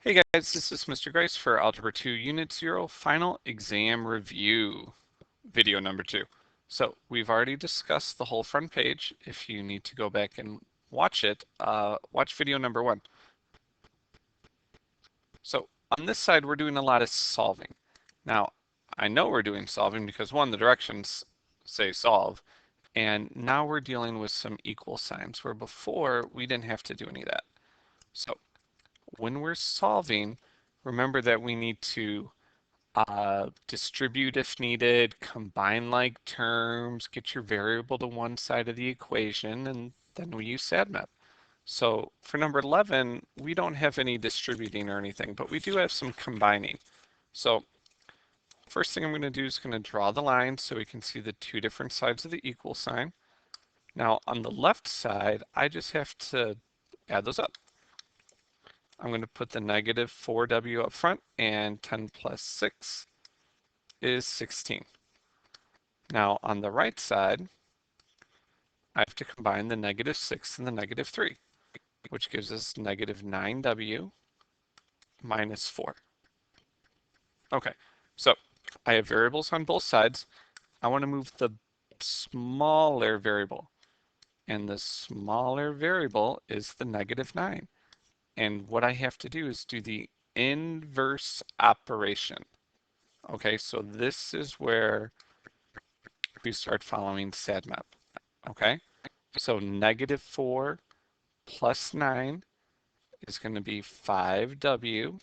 Hey guys, this is Mr. Grice for Algebra 2 Unit 0 Final Exam Review, video number 2. So we've already discussed the whole front page. If you need to go back and watch it, watch video number 1. So on this side, we're doing a lot of solving. Now, I know we're doing solving because one, the directions say solve, and now we're dealing with some equal signs, where before we didn't have to do any of that. So when we're solving, remember that we need to distribute if needed, combine like terms, get your variable to one side of the equation, and then we use SADMAP. So for number 11, we don't have any distributing or anything, but we do have some combining. So first thing I'm going to do is going to draw the line so we can see the two different sides of the equal sign. Now on the left side, I just have to add those up. I'm going to put the negative 4w up front, and 10 plus 6 is 16. Now on the right side, I have to combine the negative 6 and the negative 3, which gives us negative 9w minus 4. Okay, so I have variables on both sides. I want to move the smaller variable, and the smaller variable is the negative 9. And what I have to do is do the inverse operation. Okay, so this is where we start following SADMAP. Okay, so negative 4 plus 9 is going to be 5w.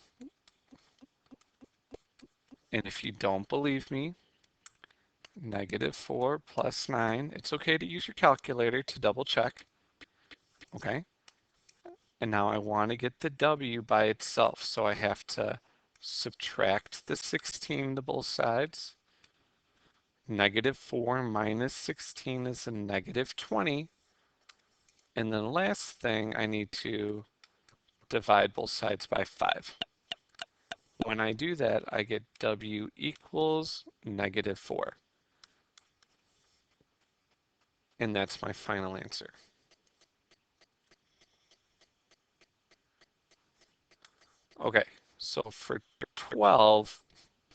And if you don't believe me, negative 4 plus 9, it's okay to use your calculator to double check. Okay, and now I want to get the w by itself, so I have to subtract the 16 to both sides. Negative 4 minus 16 is a negative 20. And then the last thing, I need to divide both sides by 5. When I do that, I get w equals negative 4. And that's my final answer. Okay, so for 12,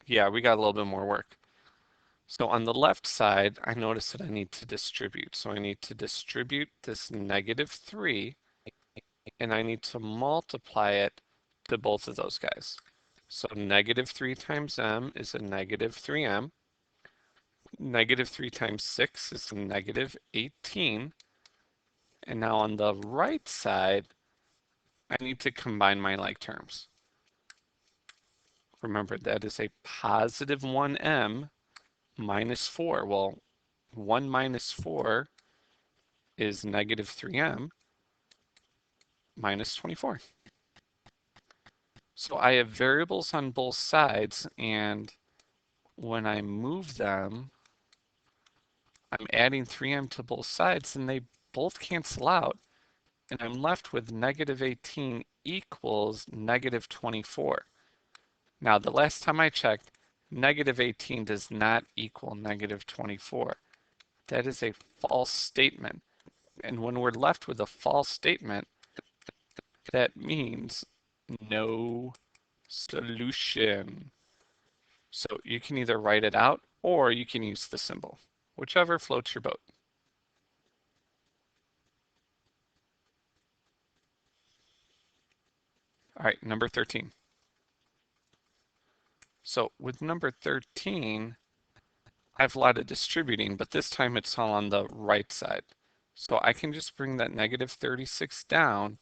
yeah, we got a little bit more work. So on the left side, I notice that I need to distribute. So I need to distribute this negative 3, and I need to multiply it to both of those guys. So negative 3 times m is a negative 3m. Negative 3 times 6 is a negative 18. And now on the right side, I need to combine my like terms. Remember, that is a positive 1m minus 4. Well, 1 minus 4 is negative 3m minus 24. So I have variables on both sides, and when I move them, I'm adding 3m to both sides, and they both cancel out, and I'm left with negative 18 equals negative 24. Now, the last time I checked, negative 18 does not equal negative 24. That is a false statement. And when we're left with a false statement, that means no solution. So you can either write it out or you can use the symbol, whichever floats your boat. All right, number 13. So with number 13, I have a lot of distributing, but this time it's all on the right side. So I can just bring that negative 36 down,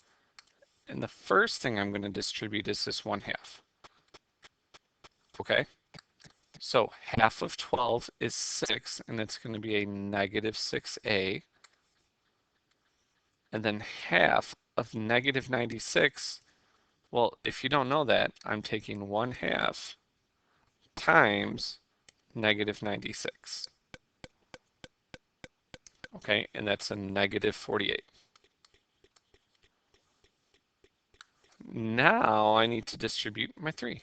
and the first thing I'm going to distribute is this 1/2. Okay, so half of 12 is 6, and it's going to be a negative 6a. And then half of negative 96, well, if you don't know that, I'm taking 1/2 times negative 96. Okay, and that's a negative 48. Now I need to distribute my 3.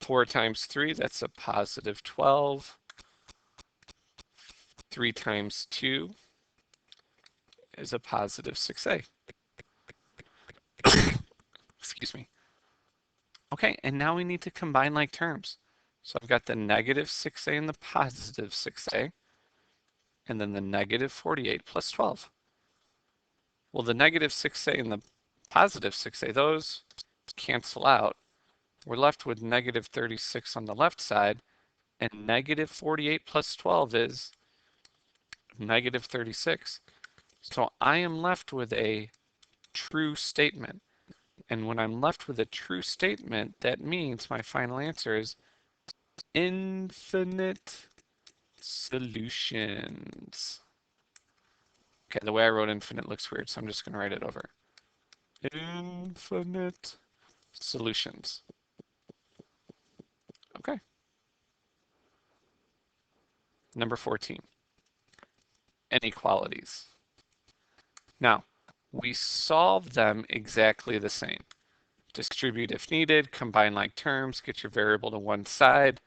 4 times 3, that's a positive 12. 3 times 2 is a positive 6a. Excuse me. Okay, and now we need to combine like terms. So I've got the negative 6a and the positive 6a, and then the negative 48 plus 12. Well, the negative 6a and the positive 6a, those cancel out. We're left with negative 36 on the left side, and negative 48 plus 12 is negative 36. So I am left with a true statement. And when I'm left with a true statement, that means my final answer is infinite solutions. Okay, the way I wrote infinite looks weird, so I'm just going to write it over. Infinite solutions. Okay. Number 14, inequalities. Now, we solve them exactly the same. Distribute if needed, combine like terms, get your variable to one side.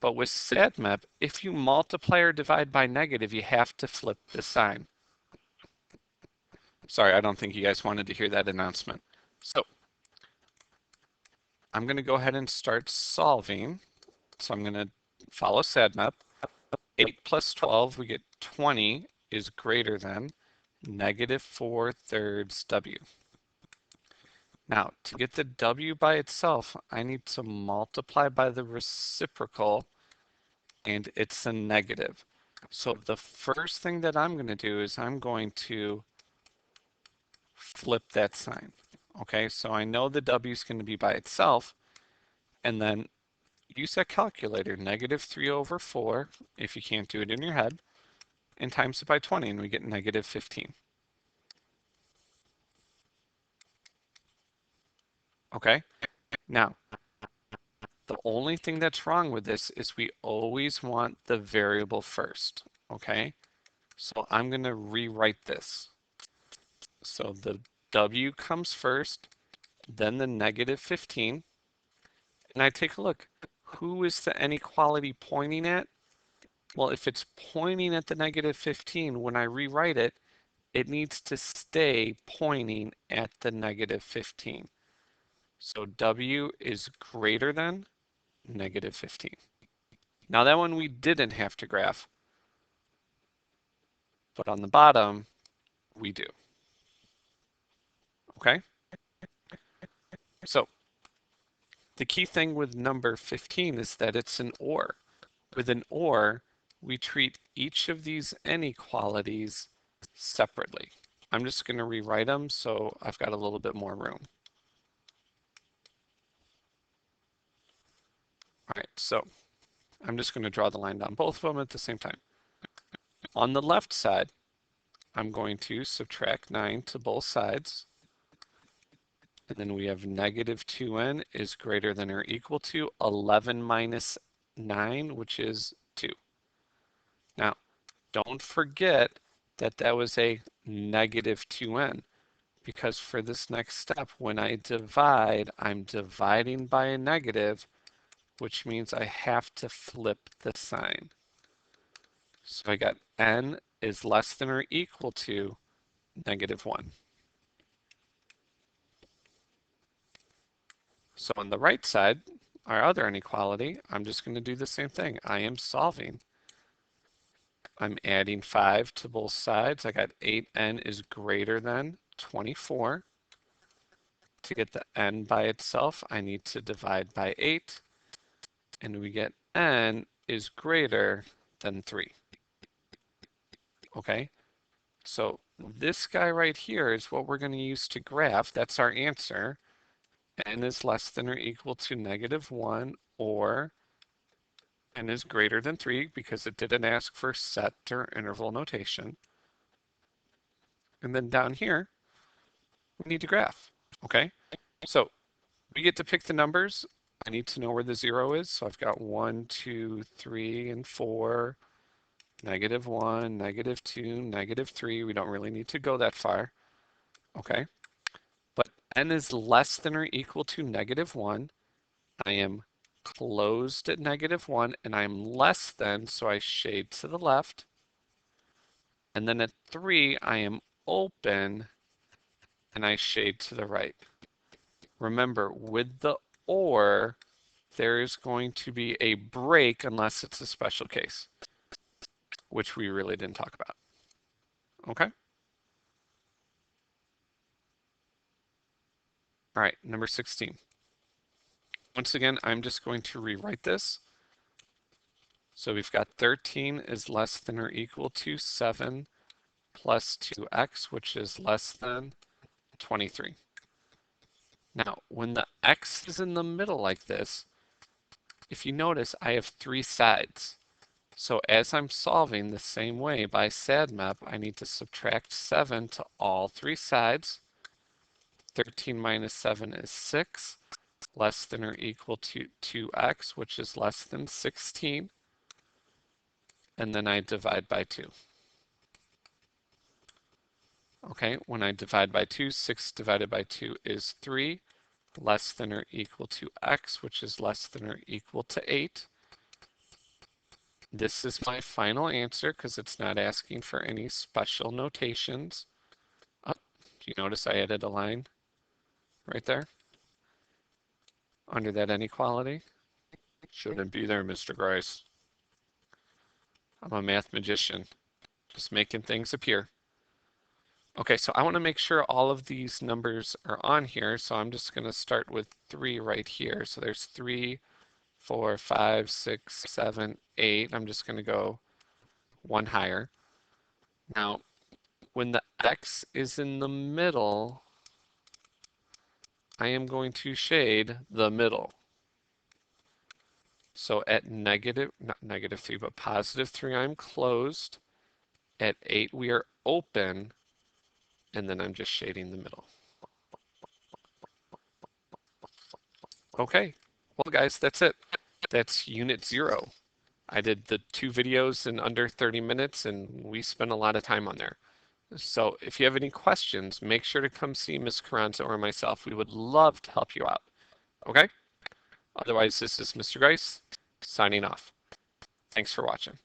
But with SADMAP, if you multiply or divide by negative, you have to flip the sign. Sorry, I don't think you guys wanted to hear that announcement. So I'm going to go ahead and start solving. So I'm going to follow SADMAP. 8 plus 12, we get 20 is greater than negative 4/3 w. Now, to get the w by itself, I need to multiply by the reciprocal, and it's a negative. So the first thing that I'm going to do is I'm going to flip that sign. Okay, so I know the w is going to be by itself, and then use that calculator, negative 3/4, if you can't do it in your head, and times it by 20, and we get negative 15. Okay, now the only thing that's wrong with this is we always want the variable first. Okay, so I'm going to rewrite this. So the w comes first, then the negative 15, and I take a look. Who is the inequality pointing at? Well, if it's pointing at the negative 15, when I rewrite it, it needs to stay pointing at the negative 15. So w is greater than negative 15. Now that one we didn't have to graph, but on the bottom, we do. Okay? So the key thing with number 15 is that it's an OR. With an OR, we treat each of these inequalities separately. I'm just going to rewrite them so I've got a little bit more room. All right, so I'm just going to draw the line down both of them at the same time. On the left side, I'm going to subtract 9 to both sides. And then we have negative 2n is greater than or equal to 11 minus 9, which is 2. Now, don't forget that that was a negative 2n, because for this next step, when I divide, I'm dividing by a negative, which means I have to flip the sign. So I got n is less than or equal to negative 1. So on the right side, our other inequality, I'm just going to do the same thing. I am solving. I'm adding 5 to both sides. I got 8n is greater than 24. To get the n by itself, I need to divide by 8. And we get n is greater than 3. Okay, so this guy right here is what we're going to use to graph. That's our answer. N is less than or equal to negative 1, or n is greater than 3, because it didn't ask for set or interval notation. And then down here, we need to graph. Okay, so we get to pick the numbers. I need to know where the 0 is. So I've got 1, 2, 3, and 4, negative 1, negative 2, negative 3. We don't really need to go that far. Okay, but n is less than or equal to negative 1. I am closed at negative 1, and I'm less than, so I shade to the left. And then at 3, I am open, and I shade to the right. Remember, with the or there's going to be a break unless it's a special case, which we really didn't talk about. Okay? All right, number 16. Once again, I'm just going to rewrite this. So we've got 13 is less than or equal to 7 plus 2x, which is less than 23. Now, when the x is in the middle like this, if you notice, I have 3 sides. So as I'm solving the same way by SADMAP, I need to subtract 7 to all 3 sides. 13 minus 7 is 6, less than or equal to 2x, which is less than 16. And then I divide by 2. Okay, when I divide by 2, 6 divided by 2 is 3, less than or equal to x, which is less than or equal to 8. This is my final answer because it's not asking for any special notations. Oh, do you notice I added a line right there under that inequality? Shouldn't be there, Mr. Grice. I'm a math magician, just making things appear. Okay, so I want to make sure all of these numbers are on here, so I'm just going to start with 3 right here. So there's 3, 4, 5, 6, 7, 8. I'm just going to go 1 higher. Now, when the x is in the middle, I am going to shade the middle. So at negative, not negative 3, but positive 3, I'm closed. At 8, we are open, and then I'm just shading the middle. Okay, well guys, that's it. That's unit 0. I did the 2 videos in under 30 minutes, and we spent a lot of time on there. So if you have any questions, make sure to come see Ms. Carranza or myself. We would love to help you out. Okay? Otherwise, this is Mr. Grice signing off. Thanks for watching.